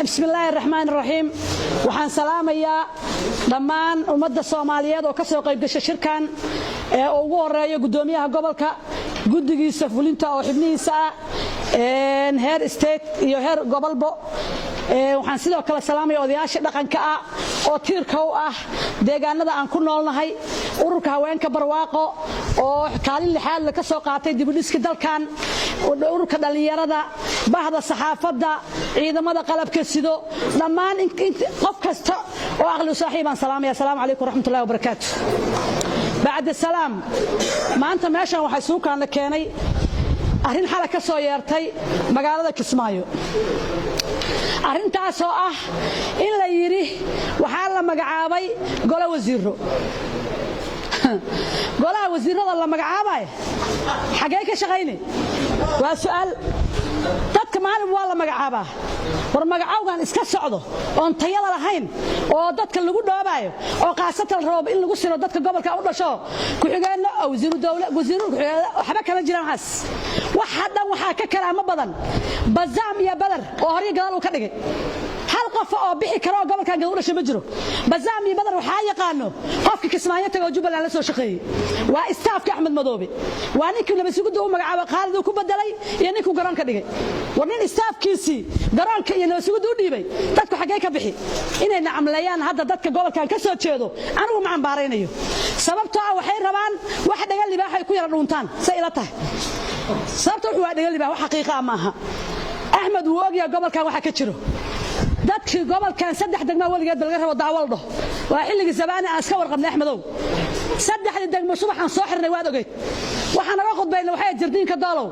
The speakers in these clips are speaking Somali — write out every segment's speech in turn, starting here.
بسم الله الرحمن الرحيم waxaan salaamayaa dhammaan ummadda Soomaaliyeed oo ka soo qayb gashay shirkan ee ugu horeeyo gudoomiyaha gobolka gudigiisa fulinta oo xubnihiisa heer state iyo heer gobolbo waxaan sidoo kale salaamayaa odayaasha dhaqanka oo tiirka u ah deegaanada aan ku noolnahay ururka haweenka barwaaqo oo kaalin lixaad la ka soo qaatay dib u dhiska dalkan ururka dhalinyarada bahda saxaafadda ciidamada qalabka sido dhammaan qof kasta oo aqli saaxiib aan salaamaya assalaamu alaykum waraxmatullaahi wabarakaatuh bacda salaam maanta meeshan waxa soo keenay arrin xala ka soo yeertay magaalada Kismaayo arrintaas oo ah in la yiri waxa la magacaabay golo wasiiro golaha wasiirada la magacaabay xagee ka shaqeynay waa su'aal dadka maalin waa la magacaabaa war magacaawgan iska socdo oo tayada lahayn oo dadka lagu dhoobayo oo qaasatan roob in lagu siro dadka gobolka u dhasho ku xigeenno wasiiru dawlad wasiiru waxba kala jiraan has waxa dhan waxa ka kalaamo badan bazaam iyo badar oo hore gadaal u ka dhigay hal qof oo bixi karo gobolkan gadaal u dhashay ma jiro bazaam iyo badar waxa yaqaano qofka Kismaayo tago Jubbaland la soo shaqeeyay waa istaafka Axmed Madoobe waa ninkii nabadsugudu u magacaabay Khalid ku bedelay iyo ninkii garan ka dhigay warnin istaafkiisi garoonka iyo nabadsugudu u dhiibay dadku xagee ka bixi inay nacamlayaan hadda dadka gobolkan ka soo jeedo anigu ma cambaaraynayo sababtoo ah waxay rabaan wax dhagal libaax ay ku yara dhuuntaan say ila tahay sababtoo wax dhagal libaax wax xaqiiqo ah maaha Axmed wuu ogyahay gobolkan waxa ka jiro dadkii gobolkan saddex degmo waligeed laga rabo daawaldo waa xilliga Zabaani aan iska warqabnay Axmedow saddexda degmo subaxan soo xirnay waad ogeyd waxaan naga qodbayna waxay jirdiinka daalow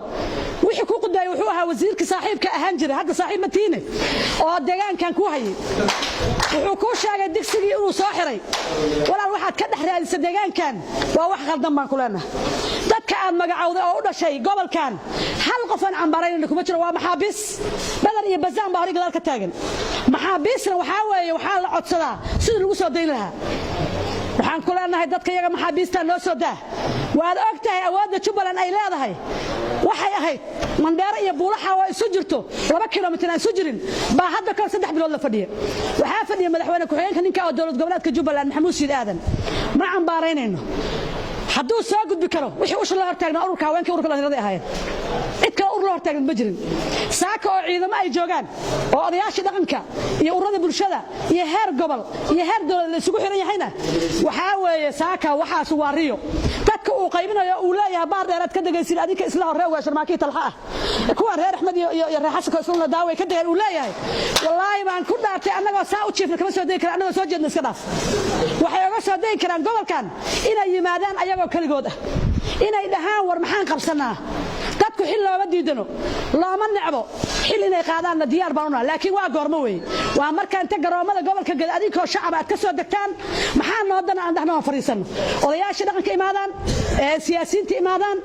wixii ku qodbay wuxuu ahaa wasiirka saaxiibka ahaan jiray hadda saaxiib matiine oo deegaankan ku hayay wuxuu ku sheegay digsigii inuu soo xiray walaal waxaad ka dhaxraadisay deegaankan waa wax qaldan baan ku leenahay dadka aad magacawday oo u dhashay gobolkan hal qof aan cambaarayna kuma jiro waa maxaabiis badar iyo bazaan baa hore gadaal ka taagan maxaabiisna waxa weeye waxa la codsadaa sidii lagu soo deyn lahaa waxaan ku leenahay dadka iyaga maxaabiista noo soo daa waad ogtahay awoodda Jubbaland ay leedahay waxay ahayd Mandheera iyo Buulaha oo isu jirto 2 kiiloomitir aan isu jirin baa hadda ka 3 bilood la fadhiyo waxa fadhiya madaxweyne ku-xigeenka ninka oo dawlad goboleedka Jubbaland Maxamuud Siid Aadan ma cambaaraynayno hadduu soo gudbi karo wixii u shaqo hortaagna ururka haweenka ururka dhalinyarada ahaayeen cid kale urur hortaagna ma jirin saaka oo ciidamo ay joogaan oo odayaasha dhaqanka iyo ururada bulshada iyo heer gobol iyo heer dawlad la isugu xiran yahayna waxa weeye saaka waxaas waa riyo dadka uu qaybinayo uu leeyahay baar dheeraad ka dagaysin adinka isla horreey waa sharmaakii talxa ah kuwa reer Axmed iyo reer Xasan ka isla daaway ka dagay uu leeyahay wallahi baan ku dhaartay anagoo saa u jiifna kama soo deey kara anagoo soo jeedna iska dhaaf waxay uga soo deey karaan gobolkan inay yimaadaan ayagoo kaligood ah inay dhahaan war maxaan qabsanaa dadku xil looga diidano looma necbo xil inay qaadaan diyaar baan u nahay laakiin waa goormo weey waa marka inta garoomada gobolka gad adinkoo shacab aad ka soo degtaan maxaa noo dan aan dhahnaa fariisano odayaasha dhaqanka imaadaan siyaasiyiinta imaadaan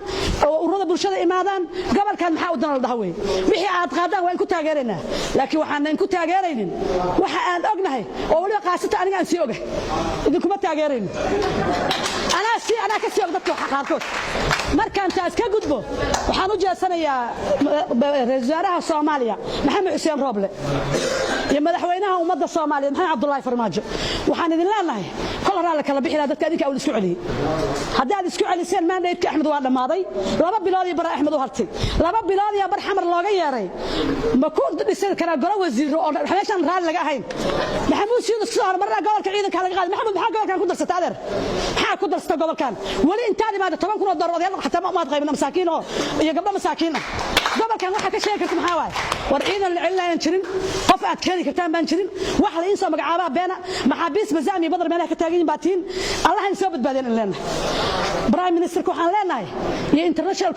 ururada bulshada imaadaan gobolkan maxaa u dan la dhahay weey wixii aad qaadaan waa in ku taageeranaa laakiin waxaan ku taageeraynin waxa aan ognahay oo waliba qaasata aniga aan sii ogahay idinkuma taageeraynin أنا كسي أقدر حقاركوت مركان تاس كجدبو وحنو جالسنا يا رجالها الصومالية محمد حسين روبلة يا مدحوينها ومضى الصومالية محمد عبد الله فرماجو وحن إذن الله كل رالك الله بحي هذا كذيك أول السعودي هذا السعودي سين ما نيت أحمد وهذا ماضي لا رب بلادي برا أحمد وهرتي لا رب بلادي يا بر حمر الله جيري ما كنت بيصير كنا جرا وزير حيشان رال لقاهين محمود سيد الصهر مرة قال كعيدك على قال محمد محمد قال كان كنت ستعذر حا كنت استقبل كان ولي انت ما طبعا كنا ضروري حتى ما تغيبنا مساكين يا قبل مساكين قبل كان waxa ka sheekay maxaa waay war ciidan la cilaan jirin qof aad keenay kartaan baan jirin wax la insa magacaaba beena maxaabiis bazaami badar meelaha ka taagan baatiin Allah in soo badbaadin leena prime minister ku waxaan leenahay iyo international